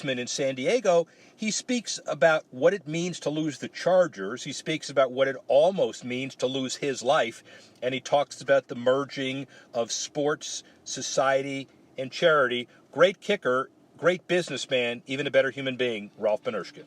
In San Diego, he speaks about what it means to lose the Chargers. He speaks about what it almost means to lose his life. And he talks about the merging of sports, society, and charity. Great kicker, great businessman, even a better human being, Rolf Benirschke.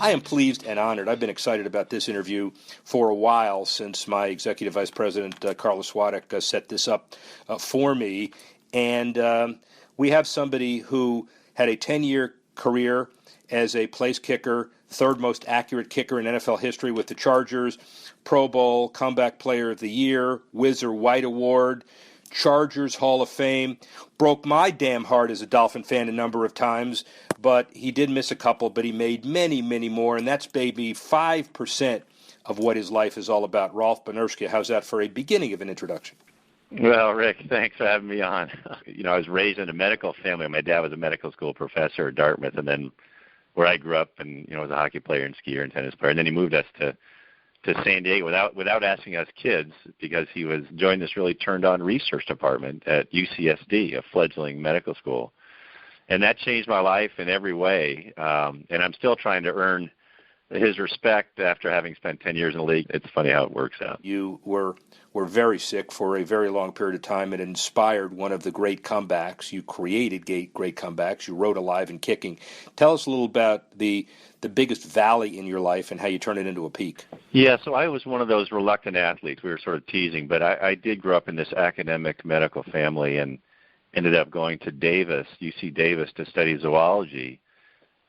I am pleased and honored. I've been excited about this interview for a while, since my executive vice president, Carlos Swadek, set this up for me. And we have somebody who had a 10-year career as a place kicker, third most accurate kicker in NFL history with the Chargers, Pro Bowl, Comeback Player of the Year, Whizzer White Award, Chargers Hall of Fame. Broke my damn heart as a Dolphin fan a number of times, but he did miss a couple, but he made many, many more, and that's maybe 5% of what his life is all about. Rolf Benirschke, how's that for a beginning of an introduction? Well, Rick, thanks for having me on. I was raised in a medical family. My dad was a medical school professor at Dartmouth, and then where I grew up, and was a hockey player and skier and tennis player. And then he moved us to San Diego without asking us kids, because he was joined this really turned-on research department at UCSD, a fledgling medical school. And that changed my life in every way. And I'm still trying to earn his respect after having spent 10 years in the league. It's funny how it works out. You were very sick for a very long period of time and inspired one of the great comebacks. You created great comebacks. You wrote Alive and Kicking. Tell us a little about the biggest valley in your life and how you turned it into a peak. Yeah, so I was one of those reluctant athletes. We were sort of teasing, but I did grow up in this academic medical family and ended up going to Davis, UC Davis, to study zoology,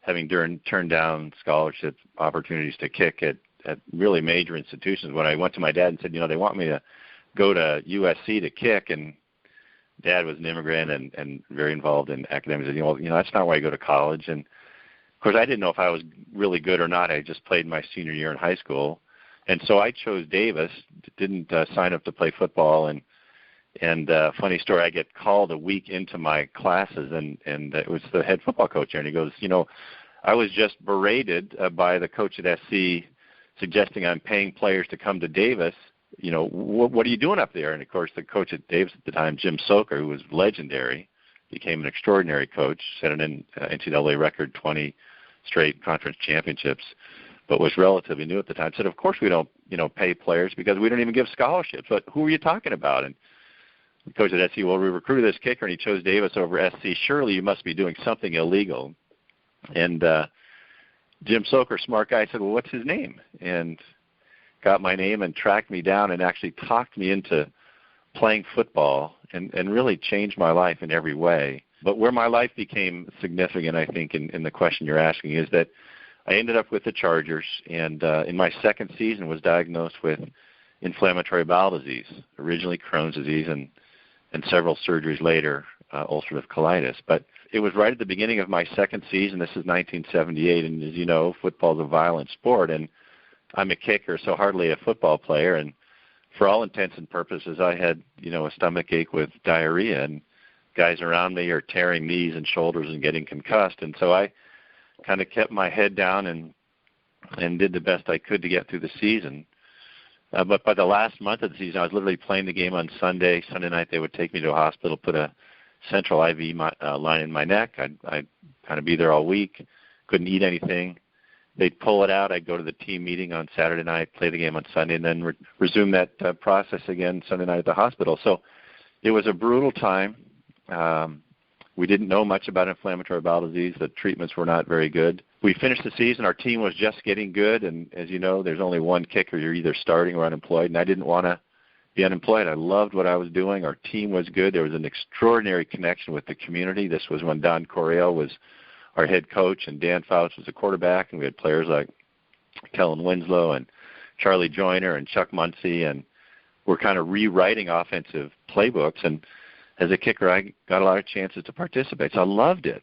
having turned down scholarship opportunities to kick at really major institutions. When I went to my dad and said, they want me to go to USC to kick, and Dad was an immigrant and very involved in academics. He said, that's not why I go to college. And, of course, I didn't know if I was really good or not. I just played my senior year in high school. And so I chose Davis, didn't sign up to play football. And funny story, I get called a week into my classes, and it was the head football coach there, and he goes, I was just berated by the coach at SC suggesting I'm paying players to come to Davis. What are you doing up there? And, of course, the coach at Davis at the time, Jim Soker, who was legendary, became an extraordinary coach, set an NCAA record 20 straight conference championships, but was relatively new at the time, said, of course we don't, pay players because we don't even give scholarships. But who are you talking about? And the coach at SC, well, we recruited this kicker, and he chose Davis over SC. Surely you must be doing something illegal. And Jim Soker, smart guy, said, well, what's his name? And got my name and tracked me down and actually talked me into playing football and really changed my life in every way. But where my life became significant, I think, in the question you're asking, is that I ended up with the Chargers, and in my second season was diagnosed with inflammatory bowel disease, originally Crohn's disease, and several surgeries later, ulcerative colitis. But it was right at the beginning of my second season. This is 1978, and as you know, football is a violent sport, and I'm a kicker, so hardly a football player. And for all intents and purposes, I had, a stomach ache with diarrhea, and guys around me are tearing knees and shoulders and getting concussed. And so I kind of kept my head down and did the best I could to get through the season. But by the last month of the season, I was literally playing the game on Sunday. Sunday night, they would take me to a hospital, put a central IV line in my neck. I'd kind of be there all week, couldn't eat anything. They'd pull it out. I'd go to the team meeting on Saturday night, play the game on Sunday, and then resume that process again Sunday night at the hospital. So it was a brutal time. We didn't know much about inflammatory bowel disease. The treatments were not very good. We finished the season. Our team was just getting good, and as you know, there's only one kicker. You're either starting or unemployed, and I didn't want to be unemployed. I loved what I was doing. Our team was good. There was an extraordinary connection with the community. This was when Don Coryell was our head coach, and Dan Fouts was the quarterback, and we had players like Kellen Winslow and Charlie Joyner and Chuck Muncie, and we're kind of rewriting offensive playbooks. And as a kicker, I got a lot of chances to participate, so I loved it.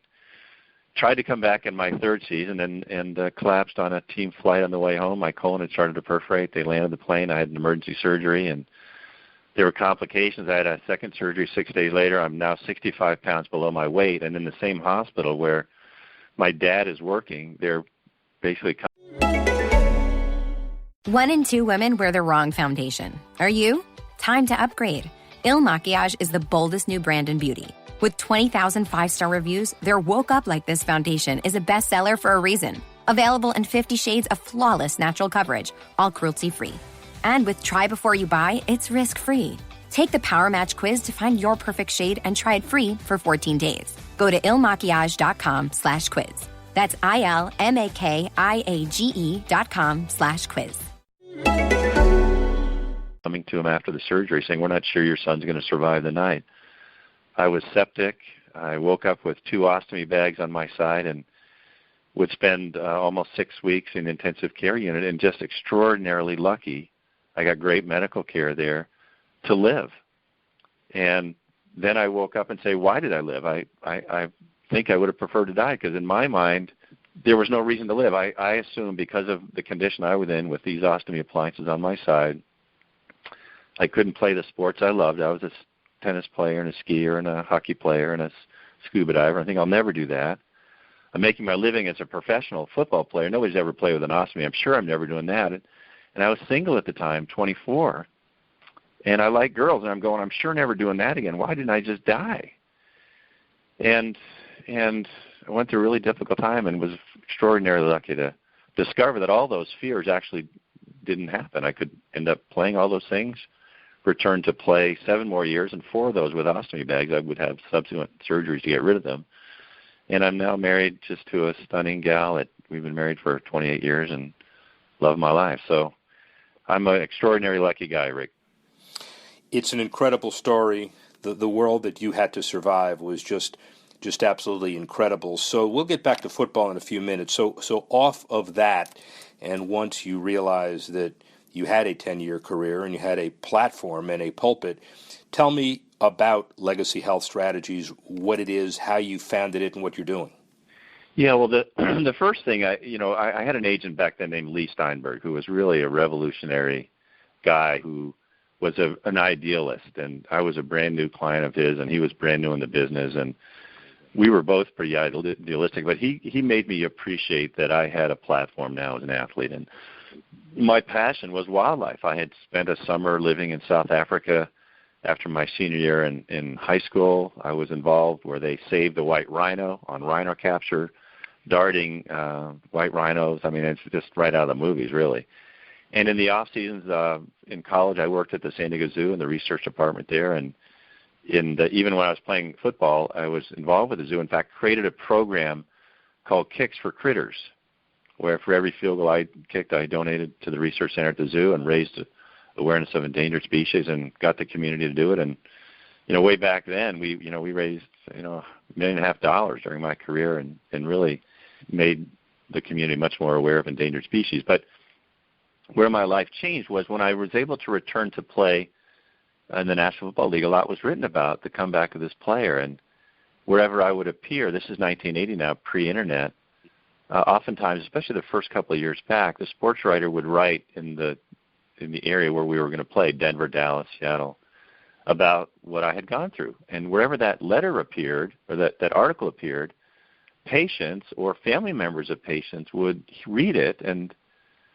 Tried to come back in my third season and collapsed on a team flight on the way home. My colon had started to perforate. They landed the plane. I had an emergency surgery, and there were complications. I had a second surgery 6 days later. I'm now 65 pounds below my weight, and in the same hospital where my dad is working, they're basically... 1 in 2 women wear the wrong foundation. Are you? Time to upgrade. Il Makiage is the boldest new brand in beauty. With 20,000 five-star reviews, their Woke Up Like This foundation is a bestseller for a reason. Available in 50 shades of flawless natural coverage, all cruelty-free. And with Try Before You Buy, it's risk-free. Take the Power Match quiz to find your perfect shade and try it free for 14 days. Go to ilmakiage.com/quiz. That's ILMAKIAGE.com/quiz. Coming to him after the surgery saying, we're not sure your son's going to survive the night. I was septic. I woke up with 2 ostomy bags on my side and would spend almost 6 weeks in intensive care unit, and just extraordinarily lucky. I got great medical care there to live. And then I woke up and say, why did I live? I think I would have preferred to die, because in my mind, there was no reason to live. I assumed because of the condition I was in with these ostomy appliances on my side, I couldn't play the sports I loved. I was a tennis player and a skier and a hockey player and a scuba diver. I think I'll never do that. I'm making my living as a professional football player. Nobody's ever played with an ostomy. I'm sure I'm never doing that. And I was single at the time, 24. And I like girls, and I'm going, I'm sure never doing that again. Why didn't I just die? And I went through a really difficult time and was extraordinarily lucky to discover that all those fears actually didn't happen. I could end up playing all those things, return to play 7 more years, and 4 of those with ostomy bags. I would have subsequent surgeries to get rid of them. And I'm now married just to a stunning gal. We've been married for 28 years and love my life. So I'm an extraordinarily lucky guy, Rick. It's an incredible story. The world that you had to survive was just absolutely incredible. So we'll get back to football in a few minutes. So off of that, and once you realize that you had a 10-year career and you had a platform and a pulpit, tell me about Legacy Health Strategies, what it is, how you founded it, and what you're doing. Yeah, well, the first thing, I had an agent back then named Lee Steinberg, who was really a revolutionary guy who was an idealist, and I was a brand new client of his, and he was brand new in the business, and we were both pretty idealistic, but he made me appreciate that I had a platform now as an athlete, and my passion was wildlife. I had spent a summer living in South Africa after my senior year in high school. I was involved where they saved the white rhino on rhino capture, darting white rhinos. I mean, it's just right out of the movies, really. And in the off seasons in college, I worked at the San Diego Zoo in the research department there. And even when I was playing football, I was involved with the zoo. In fact, created a program called Kicks for Critters, where for every field goal I kicked, I donated to the research center at the zoo and raised awareness of endangered species and got the community to do it. And way back then, we raised $1.5 million during my career and really made the community much more aware of endangered species. But where my life changed was when I was able to return to play in the National Football League. A lot was written about the comeback of this player, and wherever I would appear, this is 1980 now, pre-internet, oftentimes, especially the first couple of years back, the sports writer would write in the area where we were going to play, Denver, Dallas, Seattle, about what I had gone through. And wherever that letter appeared, or that article appeared, patients or family members of patients would read it, and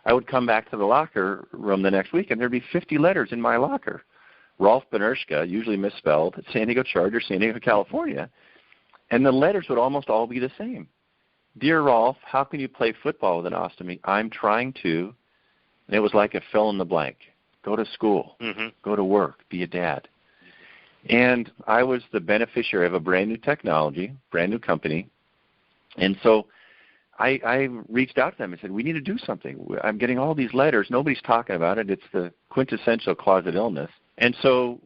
I would come back to the locker room the next week, and there'd be 50 letters in my locker. Rolf Benirschke, usually misspelled, San Diego Chargers, San Diego, California. And the letters would almost all be the same. Dear Rolf, how can you play football with an ostomy? I'm trying to. And it was like a fill in the blank. Go to school. Mm-hmm. Go to work. Be a dad. And I was the beneficiary of a brand new technology, brand new company. And so I reached out to them and said, we need to do something. I'm getting all these letters. Nobody's talking about it. It's the quintessential closet illness. And so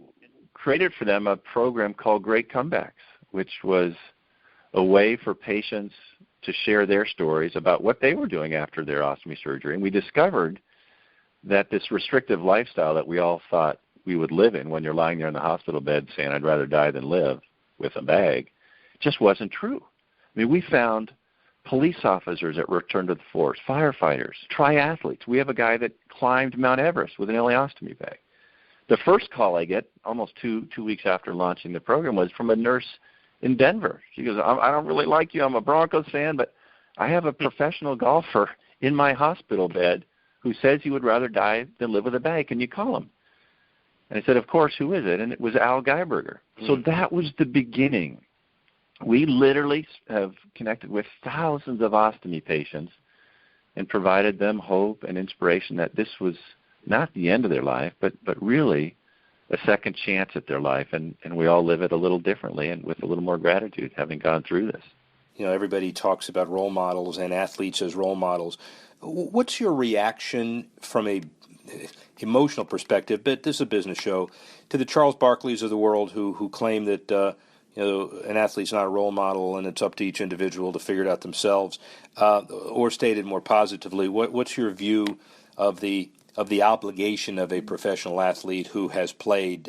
created for them a program called Great Comebacks, which was a way for patients to share their stories about what they were doing after their ostomy surgery. And we discovered that this restrictive lifestyle that we all thought we would live in when you're lying there in the hospital bed saying, I'd rather die than live with a bag, just wasn't true. I mean, we found police officers that returned to the force, firefighters, triathletes. We have a guy that climbed Mount Everest with an ileostomy bag. The first call I get, almost two weeks after launching the program, was from a nurse in Denver. She goes, I don't really like you. I'm a Broncos fan, but I have a professional golfer in my hospital bed who says he would rather die than live with a bag. Can you call him? And I said, of course, who is it? And it was Al Geiberger. So that was the beginning we literally have connected with thousands of ostomy patients and provided them hope and inspiration that this was not the end of their life, but really a second chance at their life, and we all live it a little differently and with a little more gratitude having gone through this. Everybody talks about role models and athletes as role models. What's your reaction from a emotional perspective, but this is a business show, to the Charles Barkleys of the world who claim that an athlete's not a role model and it's up to each individual to figure it out themselves, or stated more positively, what's your view of the obligation of a professional athlete who has played?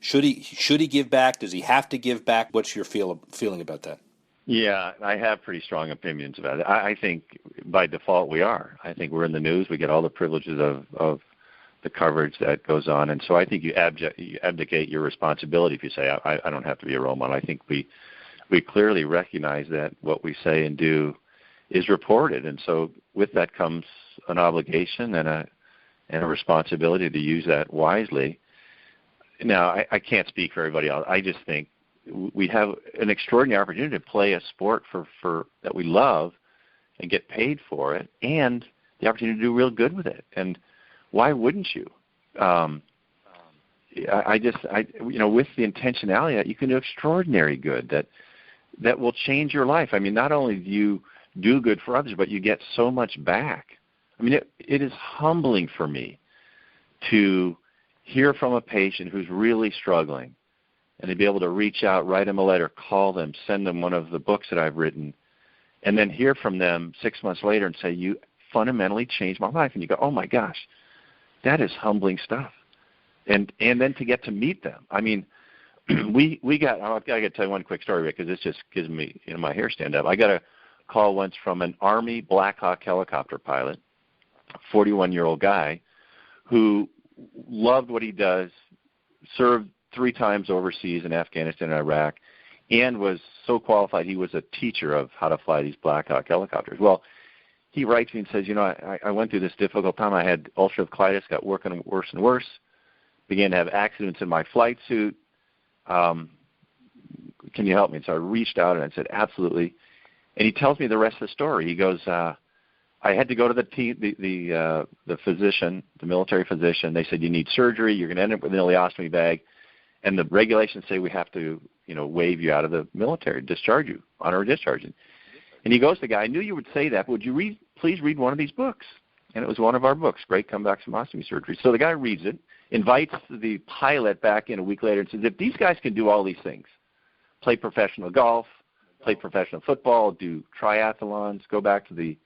Should he give back? Does he have to give back? What's your feeling about that? Yeah, I have pretty strong opinions about it. I think by default we are. I think we're in the news. We get all the privileges of the coverage that goes on. And so I think you abdicate your responsibility if you say, I don't have to be a role model. I think we clearly recognize that what we say and do is reported. And so with that comes an obligation and a responsibility to use that wisely. Now, I can't speak for everybody else. I just think we have an extraordinary opportunity to play a sport for that we love and get paid for it, and the opportunity to do real good with it. And why wouldn't you? With the intentionality that you can do extraordinary good that will change your life. I mean, not only do you do good for others, but you get so much back. I mean, it is humbling for me to hear from a patient who's really struggling, and to be able to reach out, write them a letter, call them, send them one of the books that I've written, and then hear from them 6 months later and say, you fundamentally changed my life. And you go, oh my gosh, that is humbling stuff. And then to get to meet them. I mean, I got to tell you one quick story, because this just gives me my hair stand up. I got a call once from an Army Black Hawk helicopter pilot, a 41-year-old guy who loved what he does, served 3 times overseas in Afghanistan and Iraq, and was so qualified he was a teacher of how to fly these Black Hawk helicopters. Well, he writes me and says, I went through this difficult time. I had ulcerative colitis, got working worse and worse, began to have accidents in my flight suit. Can you help me? And so I reached out and I said, absolutely. And he tells me the rest of the story. He goes, I had to go to the physician, the military physician. They said, you need surgery. You're going to end up with an ileostomy bag. And the regulations say we have to, waive you out of the military, discharge you, honorary discharge. And he goes to the guy, I knew you would say that, but would you please read one of these books? And it was one of our books, Great Comebacks from Ostomy Surgery. So the guy reads it, invites the pilot back in a week later and says, if these guys can do all these things, play professional golf, play professional football, do triathlons, go back to the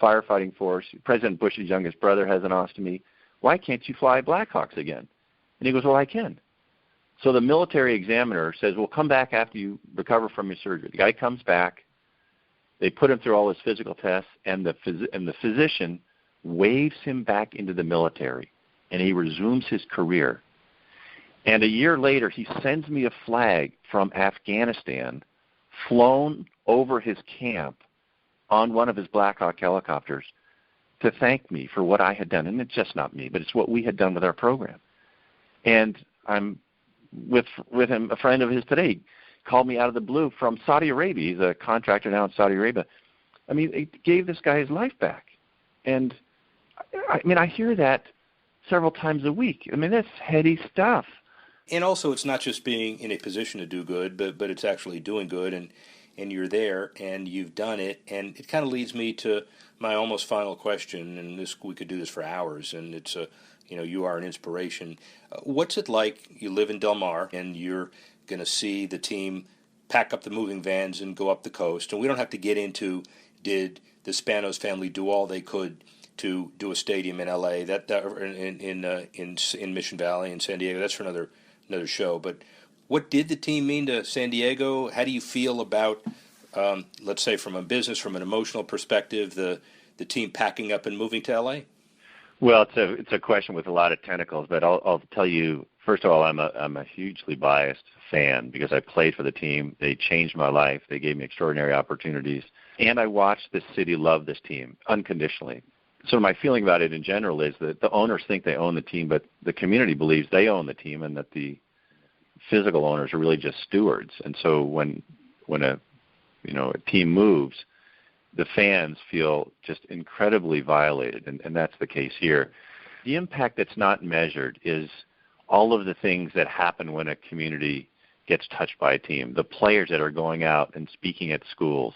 firefighting force, President Bush's youngest brother has an ostomy, why can't you fly Blackhawks again? And he goes, well, I can. So the military examiner says, well, come back after you recover from your surgery. The guy comes back. They put him through all his physical tests, and the physician waves him back into the military, and he resumes his career. And a year later, he sends me a flag from Afghanistan flown over his camp on one of his Black Hawk helicopters to thank me for what I had done. And it's just not me, but it's what we had done with our program. And I'm with him, a friend of his today, called me out of the blue from Saudi Arabia. He's a contractor now in Saudi Arabia. I mean, it gave this guy his life back. And, I hear that several times a week. I mean, that's heady stuff. And also, it's not just being in a position to do good, but it's actually doing good, and you're there, and you've done it. And it kind of leads me to my almost final question, and we could do this for hours, and it's you are an inspiration. What's it like? You live in Del Mar, and you're going to see the team pack up the moving vans and go up the coast. And we don't have to get into, did the Spanos family do all they could to do a stadium in L.A., in Mission Valley, in San Diego? That's for another show. But what did the team mean to San Diego? How do you feel about, let's say, from a business, from an emotional perspective, the team packing up and moving to L.A.? Well, it's a question with a lot of tentacles, but I'll tell you, first of all, I'm a hugely biased fan because I played for the team. They changed my life. They gave me extraordinary opportunities. And I watched this city love this team unconditionally. So my feeling about it in general is that the owners think they own the team, but the community believes they own the team and that the physical owners are really just stewards. And so when when a team moves, the fans feel just incredibly violated, and that's the case here. The impact that's not measured is all of the things that happen when a community gets touched by a team. The players that are going out and speaking at schools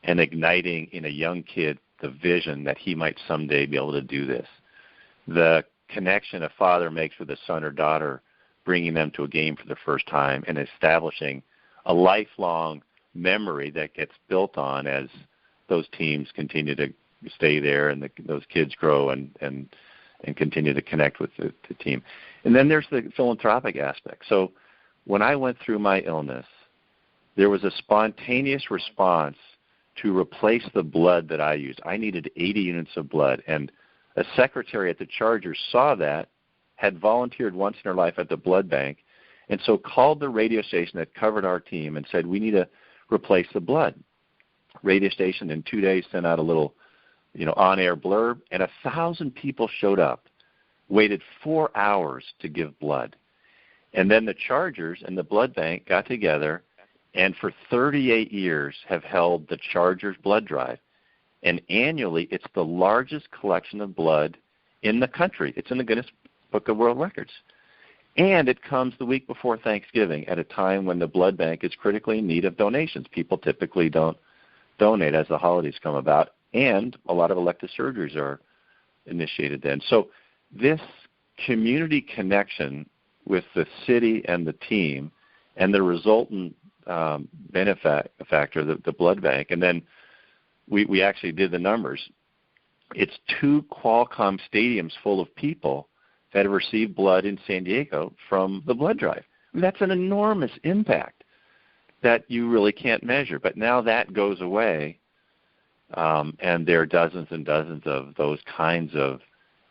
and igniting in a young kid the vision that he might someday be able to do this. The connection a father makes with a son or daughter, bringing them to a game for the first time and establishing a lifelong memory that gets built on as those teams continue to stay there and those kids grow and continue to connect with the team. And then there's the philanthropic aspect. So when I went through my illness, there was a spontaneous response to replace the blood that I used. I needed 80 units of blood, and a secretary at the Chargers saw that, had volunteered once in her life at the blood bank, and so called the radio station that covered our team and said, we need to replace the blood. Radio station in 2 days sent out a little on-air blurb, and 1,000 people showed up, waited 4 hours to give blood. And then the Chargers and the blood bank got together and for 38 years have held the Chargers blood drive. And annually, it's the largest collection of blood in the country. It's in the Guinness Book of World Records. And it comes the week before Thanksgiving at a time when the blood bank is critically in need of donations. People typically don't donate as the holidays come about, and a lot of elective surgeries are initiated then. So this community connection with the city and the team and the resultant benefactor, the blood bank, and then we actually did the numbers. It's 2 Qualcomm stadiums full of people that have received blood in San Diego from the blood drive. I mean, that's an enormous impact that you really can't measure. But now that goes away, and there are dozens and dozens of those kinds of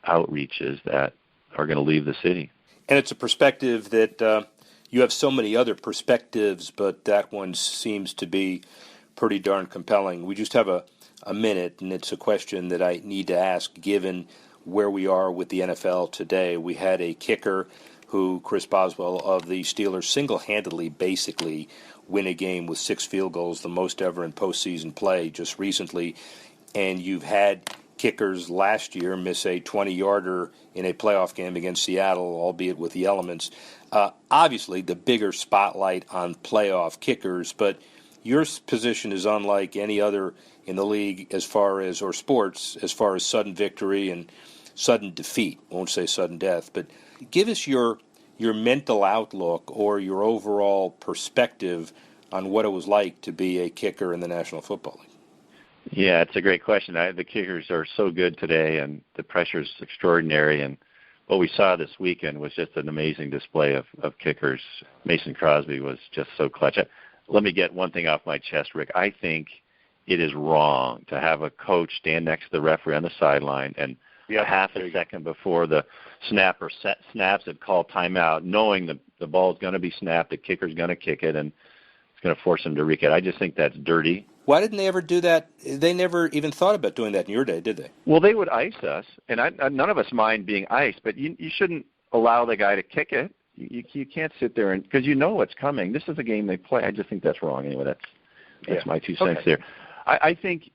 outreaches that are going to leave the city. And it's a perspective that you have so many other perspectives, but that one seems to be pretty darn compelling. We just have a minute, and it's a question that I need to ask given where we are with the NFL today. We had a kicker who, Chris Boswell of the Steelers, single-handedly basically win a game with 6 field goals, the most ever in postseason play just recently. And you've had kickers last year miss a 20-yarder in a playoff game against Seattle, albeit with the elements. Obviously, the bigger spotlight on playoff kickers, but your position is unlike any other in the league as far as sudden victory and sudden defeat. I won't say sudden death, but give us your mental outlook or your overall perspective on what it was like to be a kicker in the National Football League. Yeah, it's a great question. The kickers are so good today, and the pressure is extraordinary. And what we saw this weekend was just an amazing display of kickers. Mason Crosby was just so clutch. Let me get one thing off my chest, Rick. I think it is wrong to have a coach stand next to the referee on the sideline and half a second before the snapper snaps and call timeout, knowing the ball is going to be snapped, the kicker's going to kick it, and it's going to force him to re-kick. I just think that's dirty. Why didn't they ever do that? They never even thought about doing that in your day, did they? Well, they would ice us, and none of us mind being iced, but you shouldn't allow the guy to kick it. You can't sit there and because you know what's coming. This is a game they play. I just think that's wrong. Anyway, that's my 2 cents there. I think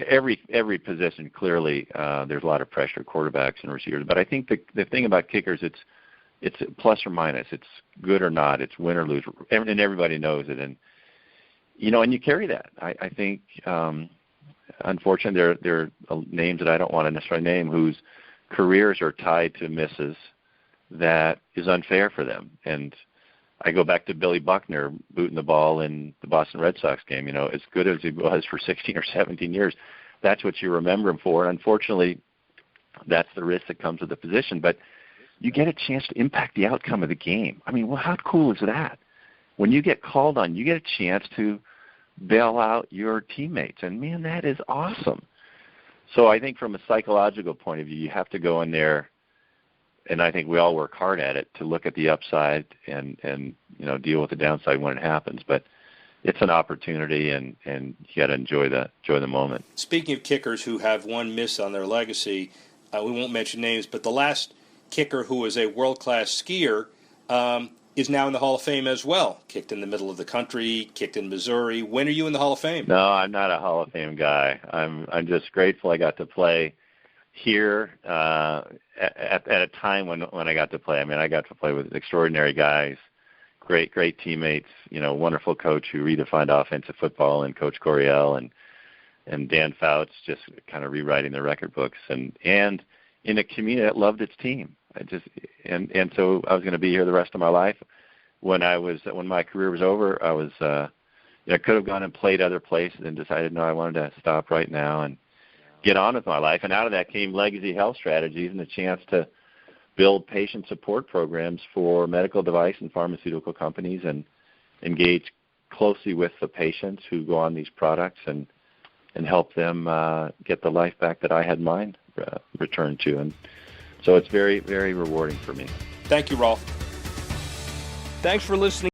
every position clearly there's a lot of pressure, quarterbacks and receivers. But I think the thing about kickers, it's plus or minus. It's good or not. It's win or lose, and everybody knows it. And and you carry that. I think unfortunately there are names that I don't want to necessarily name whose careers are tied to misses that is unfair for them. And I go back to Billy Buckner booting the ball in the Boston Red Sox game. As good as he was for 16 or 17 years, that's what you remember him for. And unfortunately, that's the risk that comes with the position. But you get a chance to impact the outcome of the game. I mean, well, how cool is that? When you get called on, you get a chance to bail out your teammates. And, man, that is awesome. So I think from a psychological point of view, you have to go in there, and I think we all work hard at it, to look at the upside and deal with the downside when it happens. But it's an opportunity, and you got to enjoy the moment. Speaking of kickers who have one miss on their legacy, we won't mention names, but the last kicker who was a world-class skier is now in the Hall of Fame as well. Kicked in the middle of the country, kicked in Missouri. When are you in the Hall of Fame? No, I'm not a Hall of Fame guy. I'm just grateful I got to play here at a time when I got to play. I mean, I got to play with extraordinary guys, great teammates, wonderful coach who redefined offensive football, and Coach Coryell and Dan Fouts just kind of rewriting the record books, and in a community that loved its team. And so I was going to be here the rest of my life. When my career was over, I could have gone and played other places and decided, no, I wanted to stop right now and get on with my life. And out of that came Legacy Health Strategies and a chance to build patient support programs for medical device and pharmaceutical companies and engage closely with the patients who go on these products and help them get the life back that I had mine returned to. And so it's very, very rewarding for me. Thank you, Rolf. Thanks for listening.